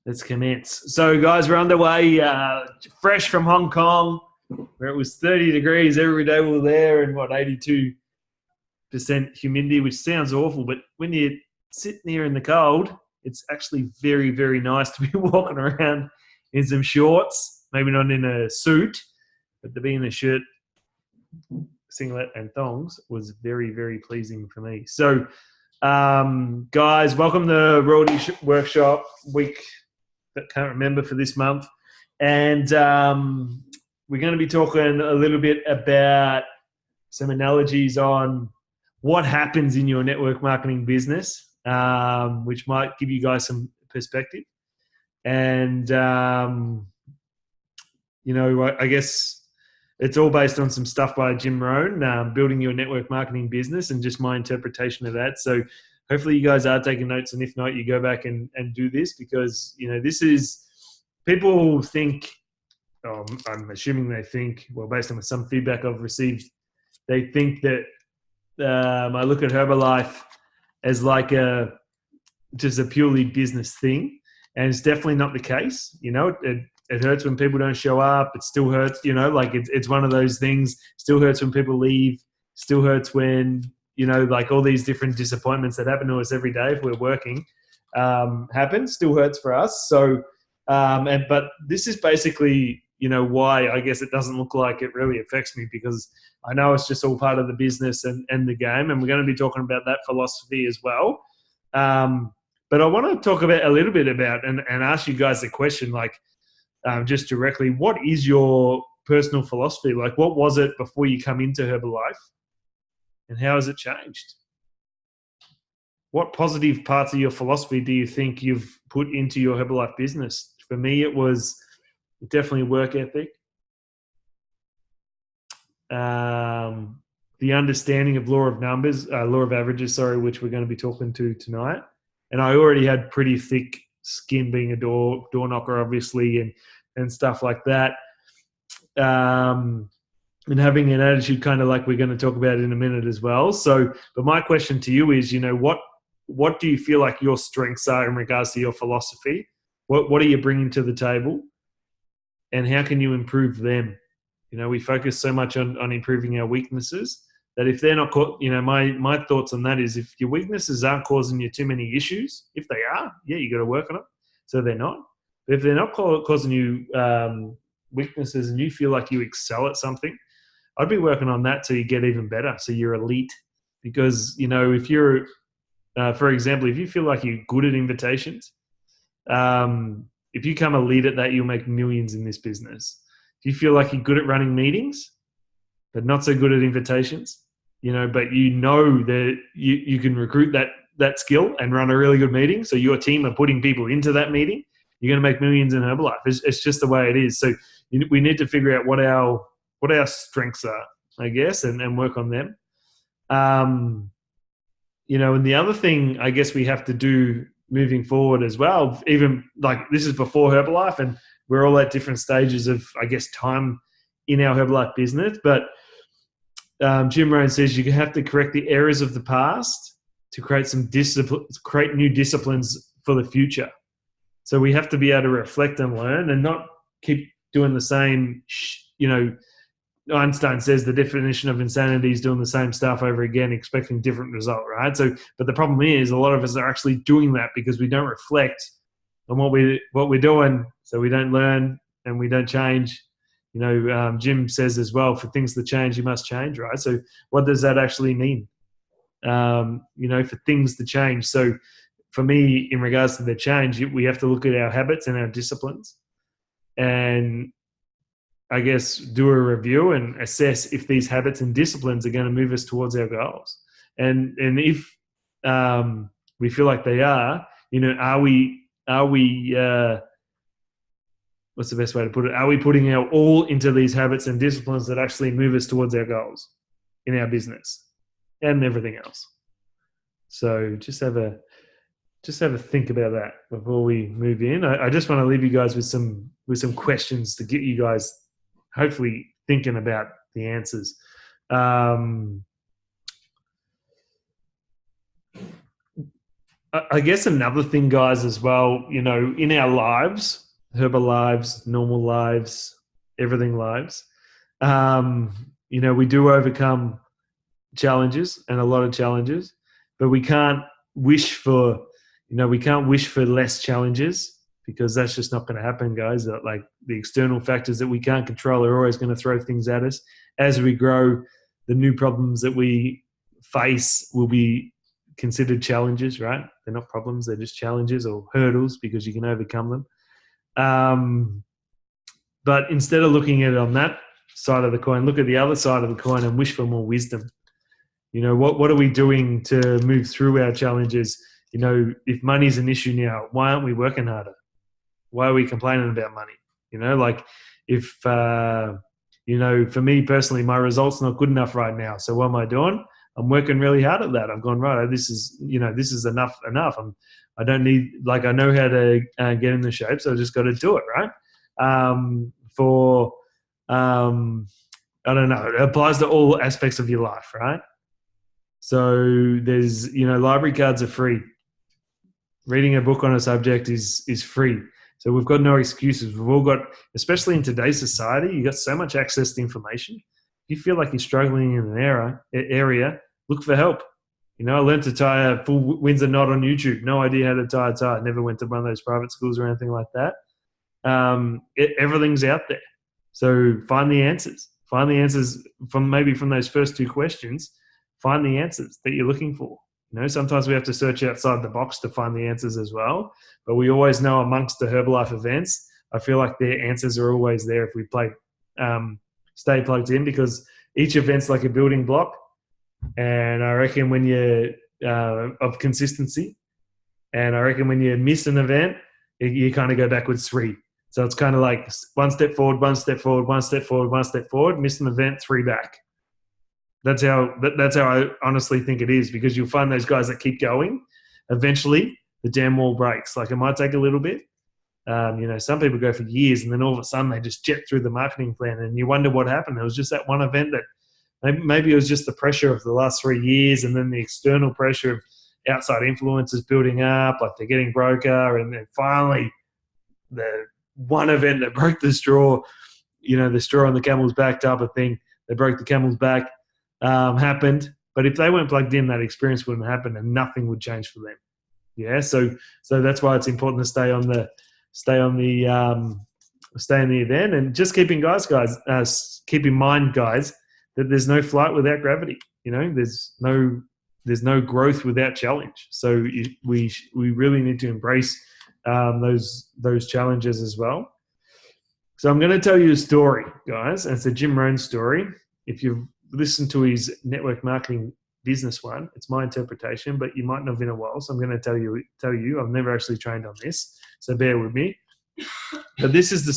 Let's commence. So, guys, we're underway, fresh from Hong Kong, where it was 30 degrees every day we were there, and 82% humidity, which sounds awful, but when you sit there in the cold, it's actually very, very nice to be walking around in some shorts, maybe not in a suit, but to be in a shirt, singlet, and thongs was very, very pleasing for me. So, guys, welcome to Royalty Workshop week that can't remember for this month, and we're going to be talking a little bit about some analogies on what happens in your network marketing business, which might give you guys some perspective. And I guess it's all based on some stuff by Jim Rohn, building your network marketing business, and just my interpretation of that. So hopefully you guys are taking notes, and if not, you go back and do this, because, this is, people think, I'm assuming they think, well, based on some feedback I've received, they think that I look at Herbalife as like just a purely business thing, and it's definitely not the case. It hurts when people don't show up. It still hurts, it's one of those things. Still hurts when people leave. Still hurts when, all these different disappointments that happen to us every day if we're working happen. Still hurts for us. So, but this is basically, why I guess it doesn't look like it really affects me, because I know it's just all part of the business and the game. And we're going to be talking about that philosophy as well. But I want to talk about a little bit about and ask you guys a question, just directly, what is your personal philosophy? Like, what was it before you come into Herbalife, and how has it changed? What positive parts of your philosophy do you think you've put into your Herbalife business? For me, it was definitely work ethic, the understanding of law of averages, which we're going to be talking to tonight. And I already had pretty thick skin, being a door knocker, obviously, and stuff like that. And having an attitude, kind of like we're going to talk about in a minute as well. So, but my question to you is, what do you feel like your strengths are in regards to your philosophy? What are you bringing to the table, and how can you improve them? We focus so much on improving our weaknesses that if they're not, my thoughts on that is, if your weaknesses aren't causing you too many issues, if they are, yeah, you got to work on it. So they're not. But if they're not causing you weaknesses, and you feel like you excel at something, I'd be working on that so you get even better, so you're elite. Because, if you're, for example, if you feel like you're good at invitations, if you come elite at that, you'll make millions in this business. If you feel like you're good at running meetings, but not so good at invitations, but that you can recruit that skill and run a really good meeting, so your team are putting people into that meeting, you're going to make millions in Herbalife. It's just the way it is. So we need to figure out what our strengths are, I guess, and work on them. And the other thing I guess we have to do moving forward as well, even like this is before Herbalife, and we're all at different stages of, I guess, time in our Herbalife business. But Jim Rohn says you have to correct the errors of the past to create create new disciplines for the future. So we have to be able to reflect and learn, and not keep doing the same. Einstein says the definition of insanity is doing the same stuff over again, expecting different result, right? So, but the problem is, a lot of us are actually doing that because we don't reflect on what we're doing, so we don't learn and we don't change. Jim says as well, for things to change, you must change, right? So what does that actually mean? For things to change. So for me, in regards to the change, we have to look at our habits and our disciplines, and I guess do a review and assess if these habits and disciplines are going to move us towards our goals. And if we feel like they are, are we what's the best way to put it? Are we putting our all into these habits and disciplines that actually move us towards our goals in our business and everything else? So just have a think about that before we move in. I just want to leave you guys with some questions to get you guys hopefully thinking about the answers. I guess another thing, guys, as well, you know, in our lives, herbal lives, normal lives, everything lives, you know, we do overcome challenges and a lot of challenges, but we can't wish for, you know, we can't wish for less challenges because that's just not going to happen, guys. That, like, the external factors that we can't control are always going to throw things at us. As we grow, the new problems that we face will be considered challenges, right? They're not problems, they're just challenges or hurdles because you can overcome them. But instead of looking at it on that side of the coin, look at the other side of the coin and wish for more wisdom. You know, what are we doing to move through our challenges? You know, if money's an issue now, why aren't we working harder? Why are we complaining about money? You know, like, if, you know, for me personally, my result's not good enough right now. So what am I doing? I'm working really hard at that. I've gone, right, this is, you know, this is enough. I don't need, like, I know how to get in the shape, so I just got to do it, right? I don't know, it applies to all aspects of your life, right? So there's, you know, library cards are free. Reading a book on a subject is free. So we've got no excuses. We've all got, especially in today's society, you got so much access to information. If you feel like you're struggling in an area, look for help. You know, I learned to tie a full Windsor knot on YouTube. No idea how to tie a tie. Never went to one of those private schools or anything like that. Everything's out there. So find the answers. Find the answers from those first two questions. Find the answers that you're looking for. You know, sometimes we have to search outside the box to find the answers as well. But we always know amongst the Herbalife events, I feel like their answers are always there if we stay plugged in, because each event's like a building block. And I reckon when you're of consistency, and I reckon when you miss an event, you kind of go backwards 3. So it's kind of like 1 step forward, 1 step forward, 1 step forward, 1 step forward, miss an event, 3 back. That's how I honestly think it is, because you'll find those guys that keep going. Eventually, the damn wall breaks. Like, it might take a little bit. You know, some people go for years, and then all of a sudden they just jet through the marketing plan, and you wonder what happened. It was just that one event that maybe it was just the pressure of the last 3 years, and then the external pressure of outside influences building up, like they're getting broker, and then finally the one event that broke the straw, you know, the straw on the camel's back type of thing, they broke the camel's back, happened. But if they weren't plugged in, that experience wouldn't happen, and nothing would change for them. Yeah, so that's why it's important to stay in the event, and just keep in mind, guys, that there's no flight without gravity. You know, there's no growth without challenge. So we really need to embrace those challenges as well. So I'm going to tell you a story, guys, and it's a Jim Rohn story. If you've listened to his network marketing business one, it's my interpretation, but you might not have in a while. So I'm going to tell you. I've never actually trained on this, so bear with me. But this is the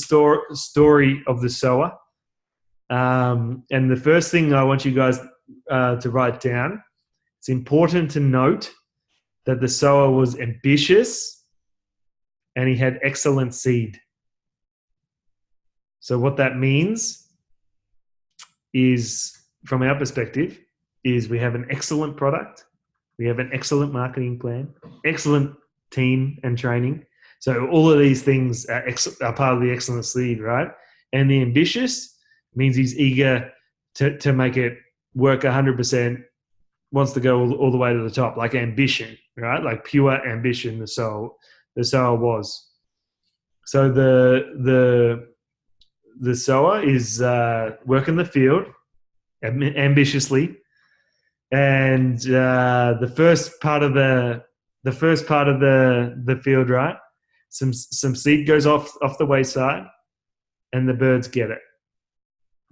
story of the sower. And the first thing I want you guys to write down, it's important to note that the sower was ambitious and he had excellent seed. So what that means is, from our perspective, is we have an excellent product, we have an excellent marketing plan, excellent team and training. So all of these things are part of the excellent seed, right? And the ambitious means he's eager to make it work 100%, wants to go all the way to the top, like ambition, right? Like pure ambition, the sower was. So the sower is working the field ambitiously, and the first part of the field, right? Some seed goes off the wayside, and the birds get it.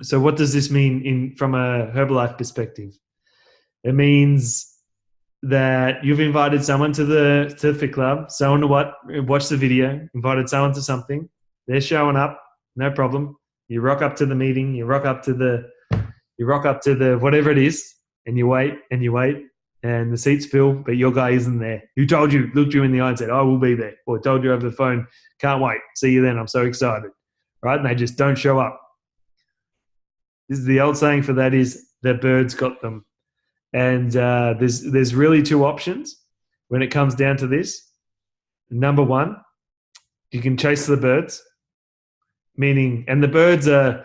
So what does this mean from a Herbalife perspective? It means that you've invited someone to the Fit Club, someone to watch the video, invited someone to something. They're showing up, no problem. You rock up to the meeting, you rock up to the whatever it is, and you wait, and the seats fill, but your guy isn't there. Who told you, looked you in the eye and said, I will be there, or told you over the phone, can't wait, see you then, I'm so excited, right? And they just don't show up. This is the old saying for that is, the birds got them. And there's really 2 options. when it comes down to this, number one, you can chase the birds, meaning, and the birds are,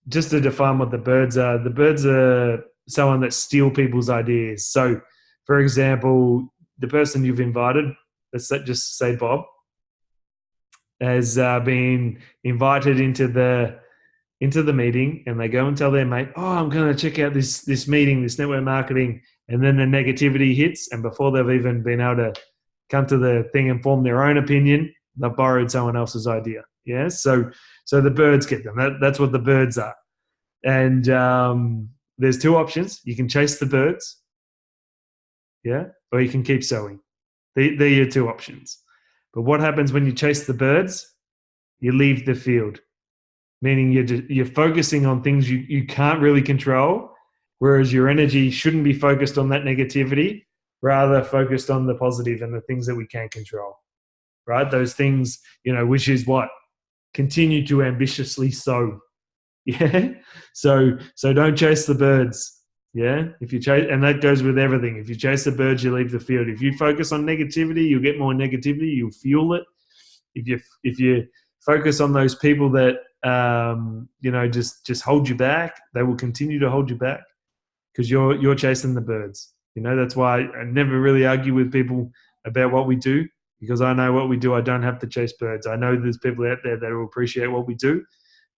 just to define what the birds are someone that steal people's ideas. So, for example, the person you've invited, let's just say Bob, has been invited into the meeting, and they go and tell their mate, "Oh, I'm going to check out this meeting, this network marketing," and then the negativity hits, and before they've even been able to come to the thing and form their own opinion, they've borrowed someone else's idea. Yeah, so the birds get them. That's what the birds are. And there's two options: you can chase the birds, yeah, or you can keep sowing. They're your two options. But what happens when you chase the birds? You leave the field, meaning you're focusing on things you can't really control, whereas your energy shouldn't be focused on that negativity, rather focused on the positive and the things that we can control, right? Those things, which is what? Continue to ambitiously sow. Yeah. So don't chase the birds. Yeah. If you chase, and that goes with everything. If you chase the birds, you leave the field. If you focus on negativity, you'll get more negativity. You'll fuel it. If you focus on those people that just hold you back, they will continue to hold you back because you're chasing the birds. That's why I never really argue with people about what we do, because I know what we do. I don't have to chase birds. I know there's people out there that will appreciate what we do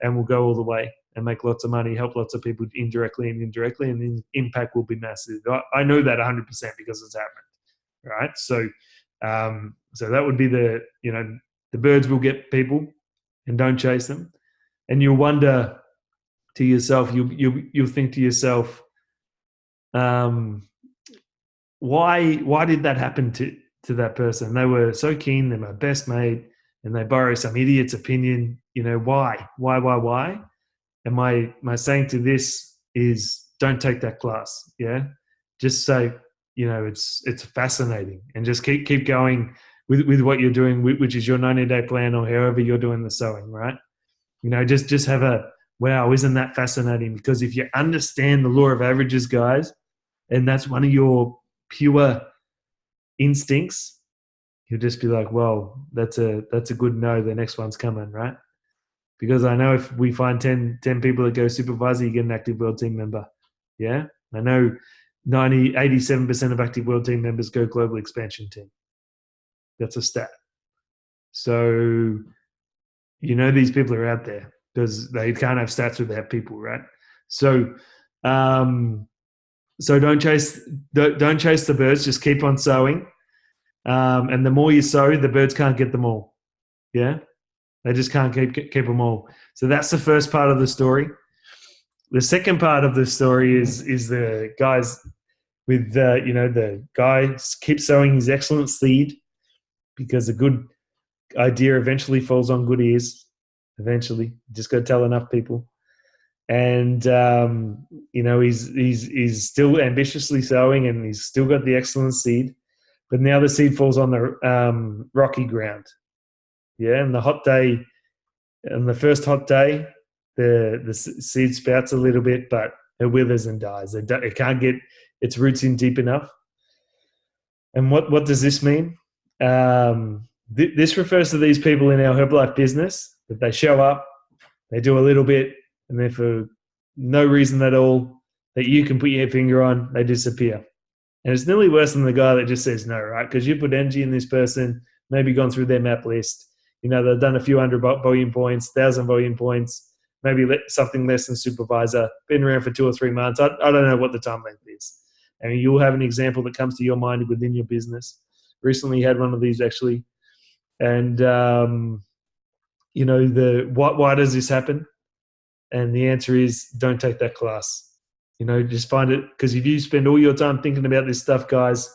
and will go all the way and make lots of money, help lots of people indirectly, and the impact will be massive. I know that 100% because it's happened, right? So that would be the birds will get people, and don't chase them. And you'll wonder to yourself, you'll think to yourself, why did that happen to that person? They were so keen, they're my best mate, and they borrow some idiot's opinion. Why? And my saying to this is, don't take that class. Yeah, just say, it's fascinating, and just keep going with what you're doing, which is your 90-day plan, or however you're doing the sowing, right? Just have a wow, isn't that fascinating? Because if you understand the law of averages, guys, and that's one of your pure instincts, you'll just be like, well, that's a good no. The next one's coming, right? Because I know if we find 10 people that go supervisor, you get an active world team member. Yeah. I know 87% of active world team members go global expansion team. That's a stat. So, these people are out there because they can't have stats without people, right? So, so don't chase the birds. Just keep on sowing. And the more you sow, the birds can't get them all. Yeah. They just can't keep them all. So that's the first part of the story. The second part of the story is the guys with the guy keeps sowing his excellent seed, because a good idea eventually falls on good ears. Eventually, just got to tell enough people. And he's still ambitiously sowing, and he's still got the excellent seed, but now the seed falls on the rocky ground. Yeah, and the first hot day, the seed sprouts a little bit, but it withers and dies. It can't get its roots in deep enough. And what does this mean? This refers to these people in our Herbalife business, that they show up, they do a little bit, and then for no reason at all that you can put your finger on, they disappear. And it's nearly worse than the guy that just says no, right? Because you put energy in this person, maybe gone through their map list. They've done a few hundred volume points, 1,000 volume points, maybe something less than supervisor, been around for 2 or 3 months. I don't know what the time length is. I mean, you'll have an example that comes to your mind within your business. Recently had one of these actually. And, why does this happen? And the answer is, don't take that class. Just find it, because if you spend all your time thinking about this stuff, guys,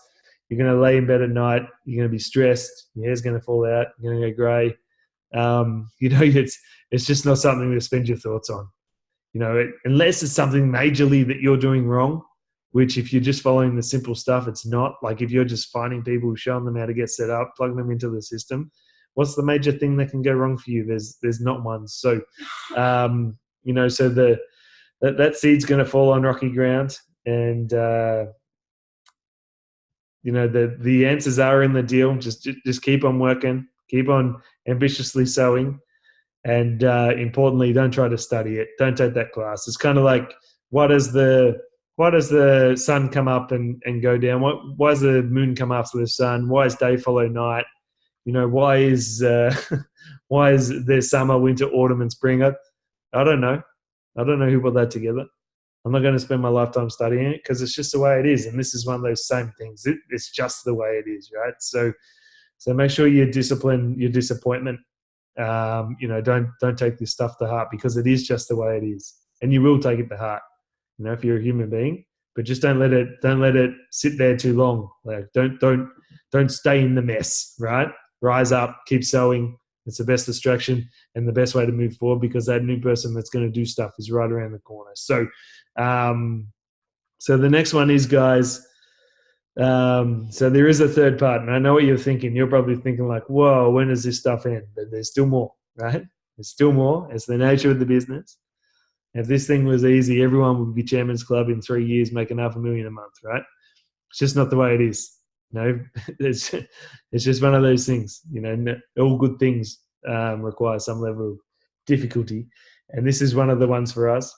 you're going to lay in bed at night. You're going to be stressed. Your hair's going to fall out. You're going to go grey. It's just not something to spend your thoughts on. Unless it's something majorly that you're doing wrong, which if you're just following the simple stuff, it's not. Like if you're just finding people, showing them how to get set up, plugging them into the system, what's the major thing that can go wrong for you? There's not one. So, so that seed's going to fall on rocky ground, and the answers are in the deal. Just keep on working, keep on ambitiously sowing, and importantly, don't try to study it. Don't take that class. It's kind of like, why does the sun come up and go down? Why does the moon come after the sun? Why is day follow night? Why is why is there summer, winter, autumn, and spring? I don't know. I don't know who put that together. I'm not going to spend my lifetime studying it because it's just the way it is. And this is one of those same things. It's just the way it is, right? So make sure you discipline your disappointment. Don't take this stuff to heart because it is just the way it is, and you will take it to heart. If you're a human being, but just don't let it sit there too long. Like don't stay in the mess, right? Rise up, keep sowing. It's the best distraction and the best way to move forward because that new person that's going to do stuff is right around the corner. So, so the next one is, guys. So there is a third part, and I know what you're thinking. You're probably thinking like, "Whoa, when does this stuff end?" But there's still more, right? There's still more. It's the nature of the business. If this thing was easy, everyone would be Chairman's Club in 3 years, making $500,000 a month, right? It's just not the way it is. It's just one of those things. All good things require some level of difficulty, and this is one of the ones for us.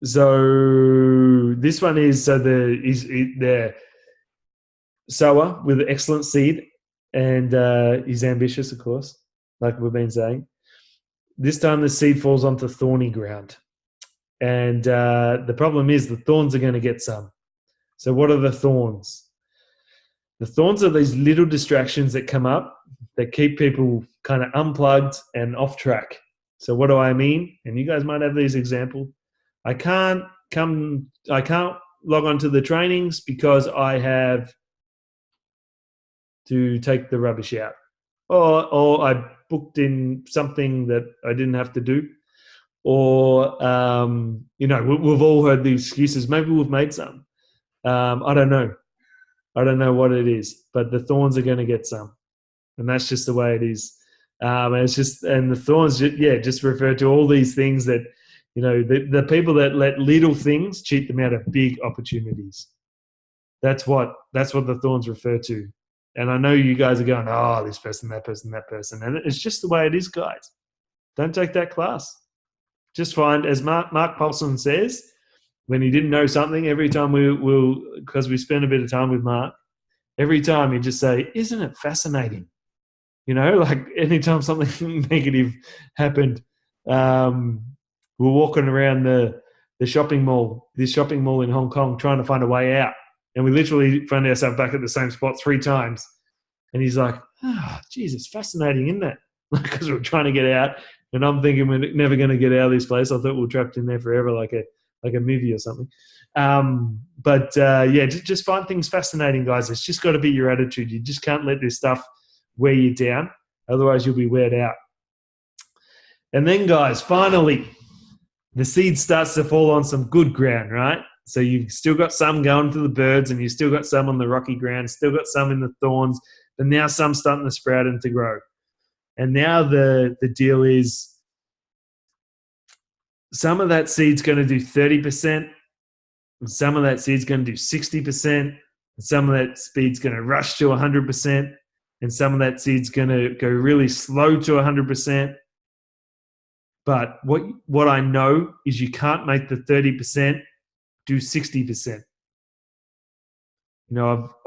So this one is the sower with excellent seed, and he's ambitious, of course, like we've been saying. This time the seed falls onto thorny ground, and the problem is the thorns are going to get some. So what are the thorns? The thorns are these little distractions that come up that keep people kind of unplugged and off track. So what do I mean? And you guys might have these examples. I can't log on to the trainings because I have to take the rubbish out. Or I booked in something that I didn't have to do. Or, we've all heard the excuses. Maybe we've made some. I don't know. I don't know what it is, but the thorns are going to get some. And that's just the way it is. And the thorns, just refer to all these things that, the people that let little things cheat them out of big opportunities. That's what the thorns refer to. And I know you guys are going, oh, this person, that person, that person. And it's just the way it is, guys. Don't take that class. Just find, as Mark Paulson says, when he didn't know something, every time because we spend a bit of time with Mark, every time he'd just say, isn't it fascinating? Like anytime something negative happened, we're walking around the shopping mall, this shopping mall in Hong Kong, trying to find a way out. And we literally found ourselves back at the same spot 3 times. And he's like, geez, it's fascinating, isn't it? Because we're trying to get out. And I'm thinking we're never going to get out of this place. I thought we were trapped in there forever, like a movie or something. Just find things fascinating, guys. It's just got to be your attitude. You just can't let this stuff wear you down. Otherwise, you'll be weared out. And then, guys, finally, the seed starts to fall on some good ground, right? So you've still got some going to the birds, and you've still got some on the rocky ground, still got some in the thorns, but now some starting to sprout and to grow. And now the deal is some of that seed's going to do 30%, and some of that seed's going to do 60%, and some of that seed's going to rush to 100%, and some of that seed's going to go really slow to 100%. But what I know is you can't make the 30% do 60%.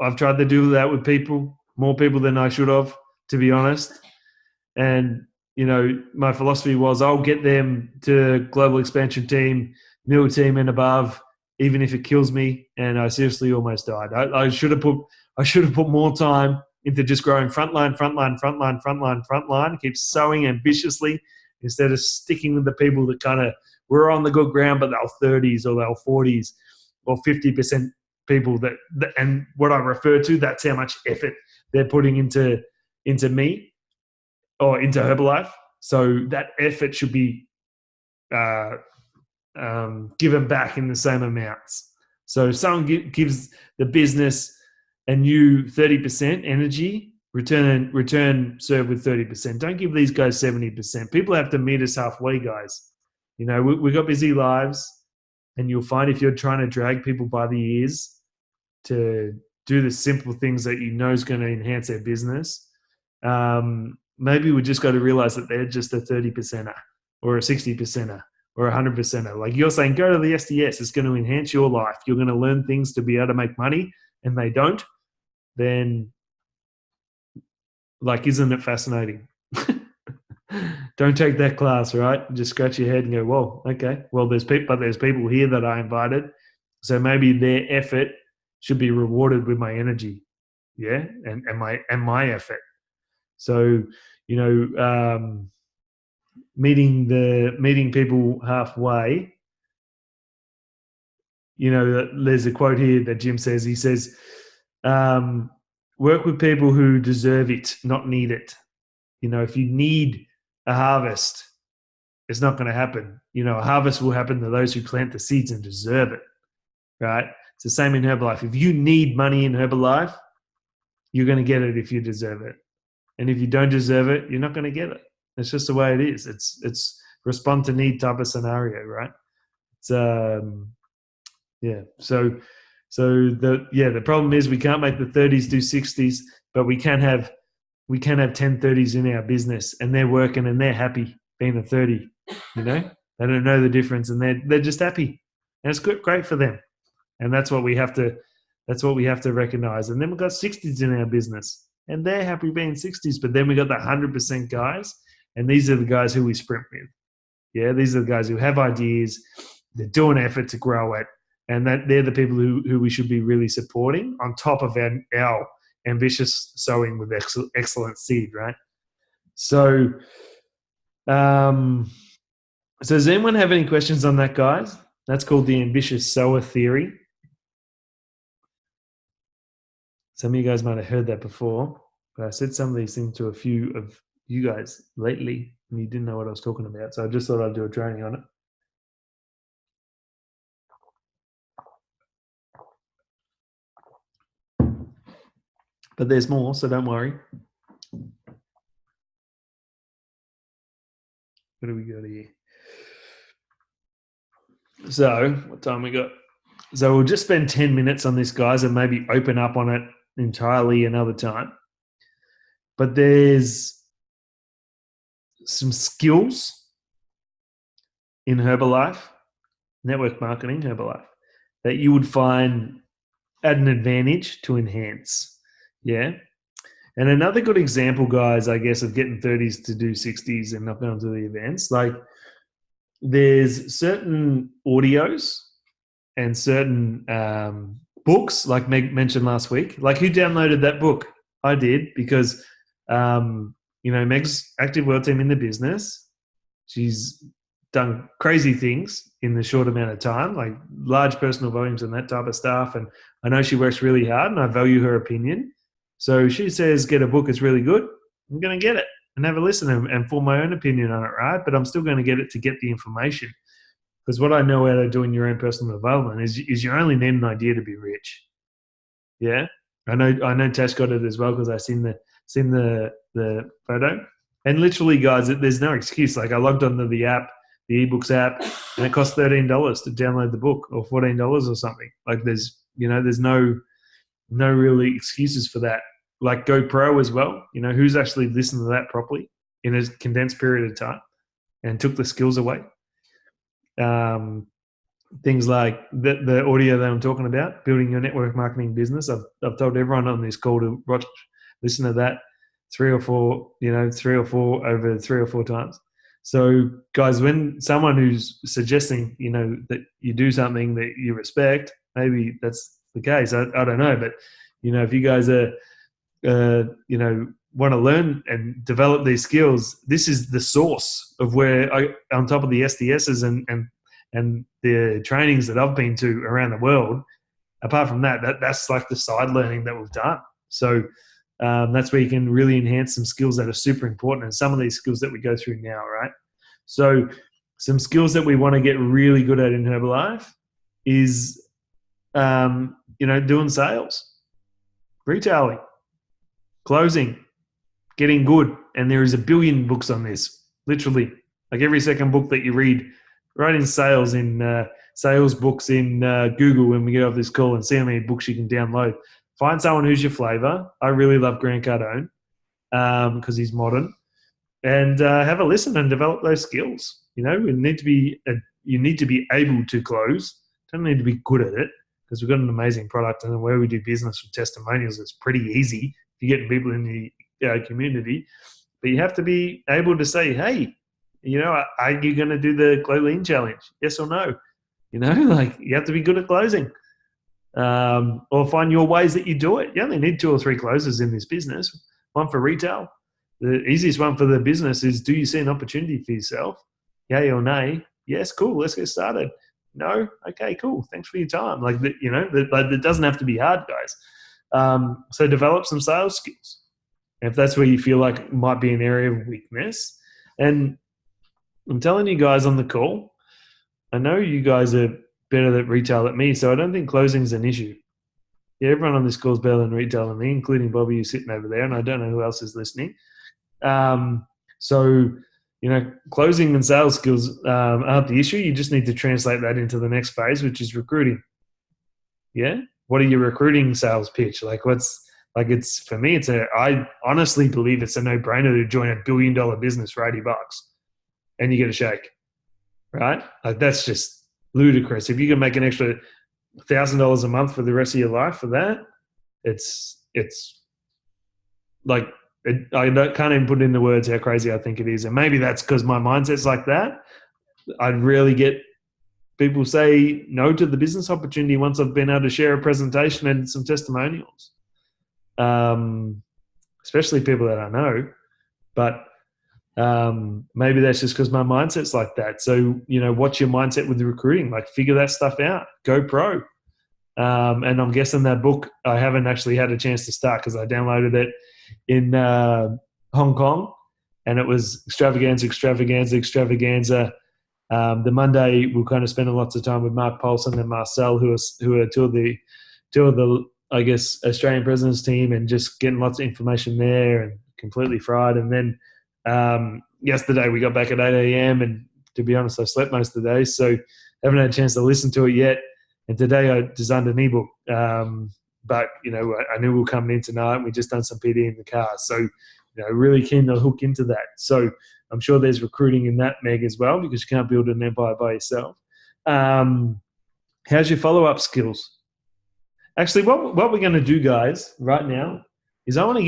I've tried to do that with people, more people than I should have, to be honest. And, my philosophy was I'll get them to global expansion team, middle team and above, even if it kills me. And I seriously almost died. I should have put more time into just growing frontline, keep sowing ambitiously instead of sticking with the people that kind of were on the good ground, but they were 30s or they were 40s or 50% people and what I refer to, that's how much effort they're putting into me or into Herbalife. So that effort should be given back in the same amounts. So if someone gives the business and you 30% energy, return serve with 30%. Don't give these guys 70%. People have to meet us halfway, guys. We've got busy lives, and you'll find if you're trying to drag people by the ears, to do the simple things that you know is going to enhance their business, maybe we just got to realize that they're just a 30%er or a 60%er or a 100%er. Like you're saying, go to the SDS. It's going to enhance your life. You're going to learn things to be able to make money, and they don't. Then, like, isn't it fascinating? Don't take that class, right? Just scratch your head and go, "Whoa, okay. Well, there's people here that I invited, so maybe their effort should be rewarded with my energy, yeah, and my effort." So, meeting people halfway. There's a quote here that Jim says. He says, "Work with people who deserve it, not need it." If you need a harvest, it's not going to happen. A harvest will happen to those who plant the seeds and deserve it, right? It's the same in Herbalife. If you need money in Herbalife, you're going to get it if you deserve it. And if you don't deserve it, you're not going to get it. It's just the way it is. It's respond to need type of scenario, right? It's yeah. So the problem is we can't make the 30s do 60s, but we can have 10 30s in our business, and they're working and they're happy being a 30. They don't know the difference, and they're just happy, and it's great for them. And that's what we have to recognize. And then we've got 60s in our business, and they're happy being 60s. But then we got the 100% guys, and these are the guys who we sprint with. Yeah, these are the guys who have ideas, they're doing effort to grow it, and that they're the people who we should be really supporting on top of our ambitious sowing with excellent seed, right? So, does anyone have any questions on that, guys? That's called the ambitious sower theory. Some of you guys might have heard that before, but I said some of these things to a few of you guys lately, and you didn't know what I was talking about. So I just thought I'd do a training on it. But there's more, so don't worry. What do we got here? So, what time we got? So we'll just spend 10 minutes on this, guys, and maybe open up on it entirely another time. But there's some skills in Herbalife, network marketing, Herbalife, that you would find at an advantage to enhance. Yeah. And another good example, guys, I guess, of getting 30s to do 60s and not going to the events, like there's certain audios and certain books, like Meg mentioned last week. Like, who downloaded that book? I did, because, Meg's active world team in the business. She's done crazy things in the short amount of time, like large personal volumes and that type of stuff. And I know she works really hard, and I value her opinion. So she says, get a book, it's really good. I'm going to get it and have a listen and form my own opinion on it, right? But I'm still going to get it to get the information. Because what I know out of doing your own personal development is you only need an idea to be rich. Yeah, I know Tash got it as well, because I've seen the photo. And literally, guys, there's no excuse. Like, I logged onto the app, the eBooks app, and it cost $13 to download the book, or $14 or something. Like, there's no really excuses for that. Like GoPro as well. Who's actually listened to that properly in a condensed period of time and took the skills away? Things like the audio that I'm talking about, building your network marketing business. I've told everyone on this call to listen to that three or four over 3 or 4 times. So, guys, when someone who's suggesting, that you do something that you respect, maybe that's the case. I don't know, but if you guys are want to learn and develop these skills, this is the source of where on top of the SDSs and the trainings that I've been to around the world. Apart from that's like the side learning that we've done. So that's where you can really enhance some skills that are super important, and some of these skills that we go through now, right? So some skills that we want to get really good at in Herbalife is doing sales, retailing, closing, getting good. And there is a billion books on this, literally. Like, every second book that you read writing sales books in Google when we get off this call and see how many books you can download. Find someone who's your flavor. I really love Grant Cardone because he's modern, and have a listen and develop those skills. You need to be able to close. Don't need to be good at it, because we've got an amazing product, and the way we do business with testimonials is pretty easy if you're getting people in the community. But you have to be able to say, hey, are you going to do the Glow Lean Challenge? Yes or no? You have to be good at closing. Or find your ways that you do it. You only need 2 or 3 closes in this business. One for retail. The easiest one for the business is, do you see an opportunity for yourself? Yay or nay? Yes, cool, let's get started. No? Okay, cool, thanks for your time. It doesn't have to be hard, guys. So develop some sales skills. If that's where you feel like it might be an area of weakness. And I'm telling you guys on the call, I know you guys are better at retail than me, so I don't think closing is an issue. Yeah, everyone on this call is better than retail than me, including Bobby, who's sitting over there, and I don't know who else is listening. Closing and sales skills aren't the issue. You just need to translate that into the next phase, which is recruiting. Yeah? What are your recruiting sales pitch? For me, I honestly believe it's a no-brainer to join $1 billion business for $80 and you get a shake, right? That's just ludicrous. If you can make an extra $1,000 a month for the rest of your life for that, I can't even put into words how crazy I think it is. And maybe that's because my mindset's like that. I'd rarely get people say no to the business opportunity once I've been able to share a presentation and some testimonials, especially people that I know. But maybe that's just because my mindset's like that. So, what's your mindset with the recruiting? Figure that stuff out. Go pro. And I'm guessing that book, I haven't actually had a chance to start because I downloaded it in Hong Kong, and it was extravaganza. The Monday we're kind of spending lots of time with Mark Paulson and Marcel, who are two of the I guess Australian presidents team, and just getting lots of information there and completely fried. And then yesterday we got back at 8 a.m. and to be honest, I slept most of the day, so haven't had a chance to listen to it yet. And today I designed an ebook. But, I knew we were coming in tonight, and we just done some PD in the car. So, really keen to hook into that. So I'm sure there's recruiting in that, Meg, as well, because you can't build an empire by yourself. How's your follow-up skills? Actually, what we're going to do, guys, right now is I want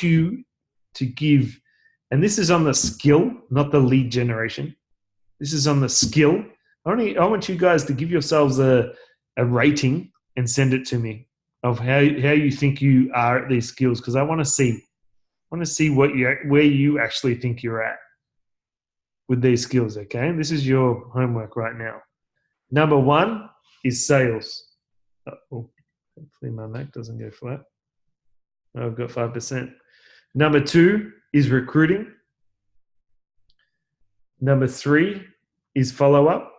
you to give, and this is on the skill, not the lead generation. This is on the skill. I want you guys to give yourselves a rating and send it to me of how you think you are at these skills, because I want to see where you actually think you're at with these skills. Okay, this is your homework right now. Number 1 is sales. Oh, hopefully my Mac doesn't go flat. I've got 5%. Number 2 is recruiting. Number 3 is follow-up.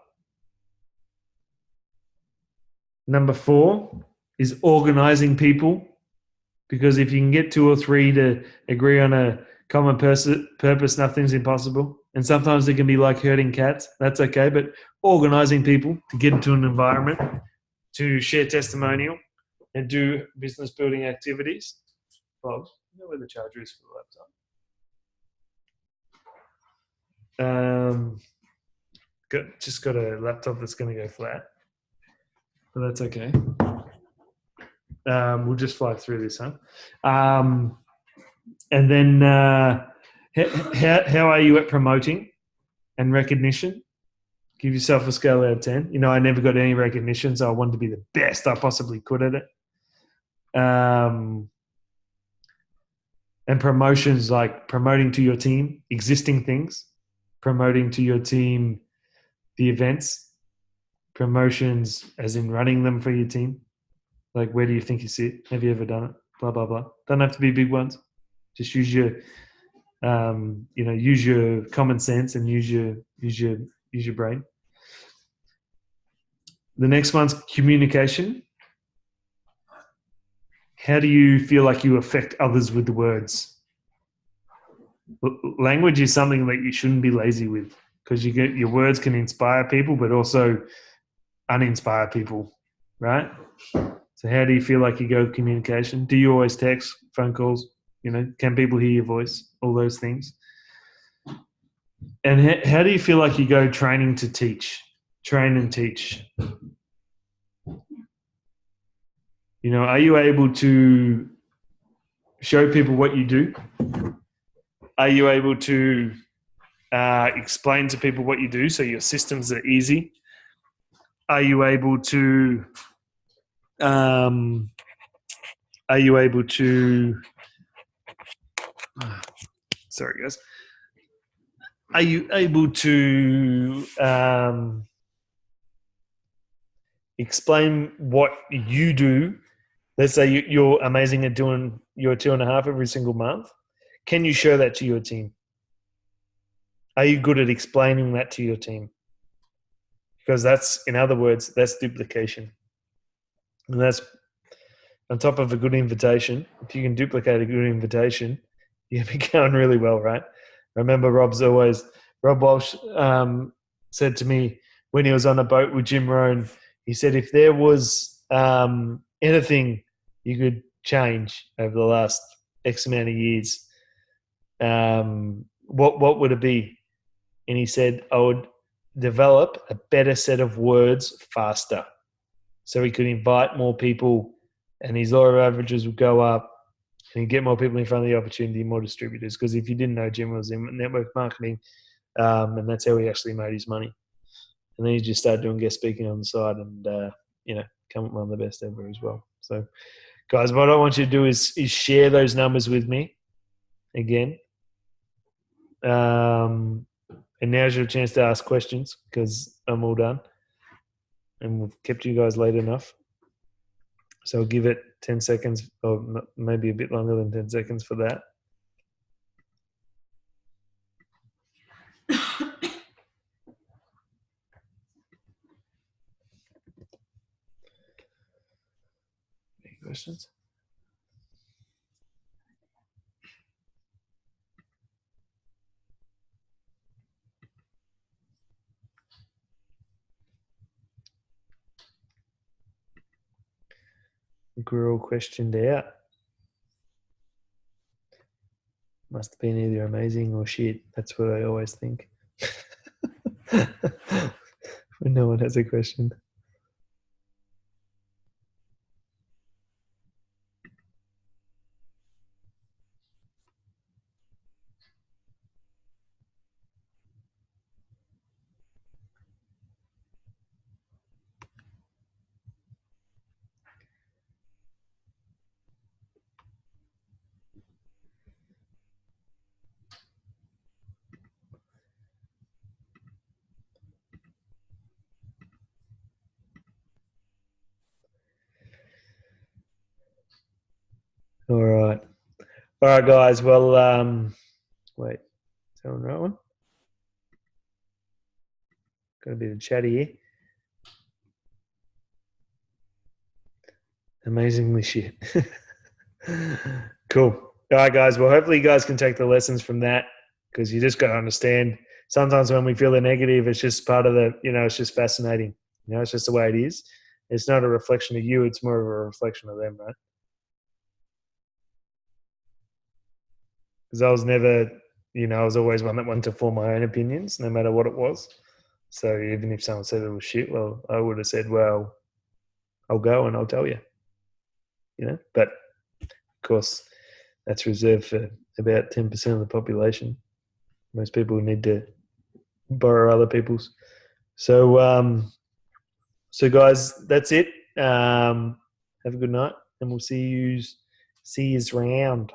Number 4 is organizing people, because if you can get 2 or 3 to agree on a common purpose, nothing's impossible. And sometimes it can be like herding cats. That's okay. But organizing people to get into an environment, to share testimonial and do business building activities. Bob, you know where the charger is for the laptop? Just got a laptop that's going to go flat. But that's okay. We'll just fly through this, huh? And then how are you at promoting and recognition? Give yourself a scale out of 10. I never got any recognition, so I wanted to be the best I possibly could at it. And promotions, like promoting to your team existing things, promoting to your team the events, promotions as in running them for your team. Like, where do you think you sit? Have you ever done it? Blah, blah, blah. Don't have to be big ones. Just use your, use your common sense and use your brain. The next one's communication. How do you feel like you affect others with the words? Language is something that you shouldn't be lazy with, because your words can inspire people, but also uninspire people, right? So how do you feel like you go communication? Do you always text, phone calls? Can people hear your voice? All those things. And how do you feel like you go training to teach? Train and teach. Are you able to show people what you do? Are you able to explain to people what you do so your systems are easy? Are you able to sorry guys, are you able to explain what you do? Let's say you're amazing at doing your 2.5 every single month. Can you show that to your team? Are you good at explaining that to your team? Because that's, in other words, that's duplication. And that's on top of a good invitation. If you can duplicate a good invitation, you'll be going really well, right? I remember Rob Walsh said to me when he was on a boat with Jim Rohn, he said, if there was anything you could change over the last X amount of years, what would it be? And he said, I would develop a better set of words faster so he could invite more people and his law of averages would go up and he'd get more people in front of the opportunity, more distributors. Because if you didn't know, Jim was in network marketing and that's how he actually made his money. And then he just started doing guest speaking on the side and, come up one of the best ever as well. So, guys, what I want you to do is share those numbers with me again. And now's your chance to ask questions because I'm all done. And we've kept you guys late enough. So I'll give it 10 seconds or maybe a bit longer than 10 seconds for that. Any questions? I think we're all questioned out. Must have been either amazing or shit. That's what I always think. When no one has a question. All right, guys. Well, wait, is that one right one? Got a bit of chat here. Amazingly shit. Cool. All right, guys. Well, hopefully you guys can take the lessons from that because you just got to understand sometimes when we feel the negative, it's just part of it's just fascinating. It's just the way it is. It's not a reflection of you. It's more of a reflection of them, right? Because I was never, I was always one that wanted to form my own opinions, no matter what it was. So even if someone said it was shit, well, I would have said, well, I'll go and I'll tell you. But of course, that's reserved for about 10% of the population. Most people need to borrow other people's. So, guys, that's it. Have a good night, and we'll see you around.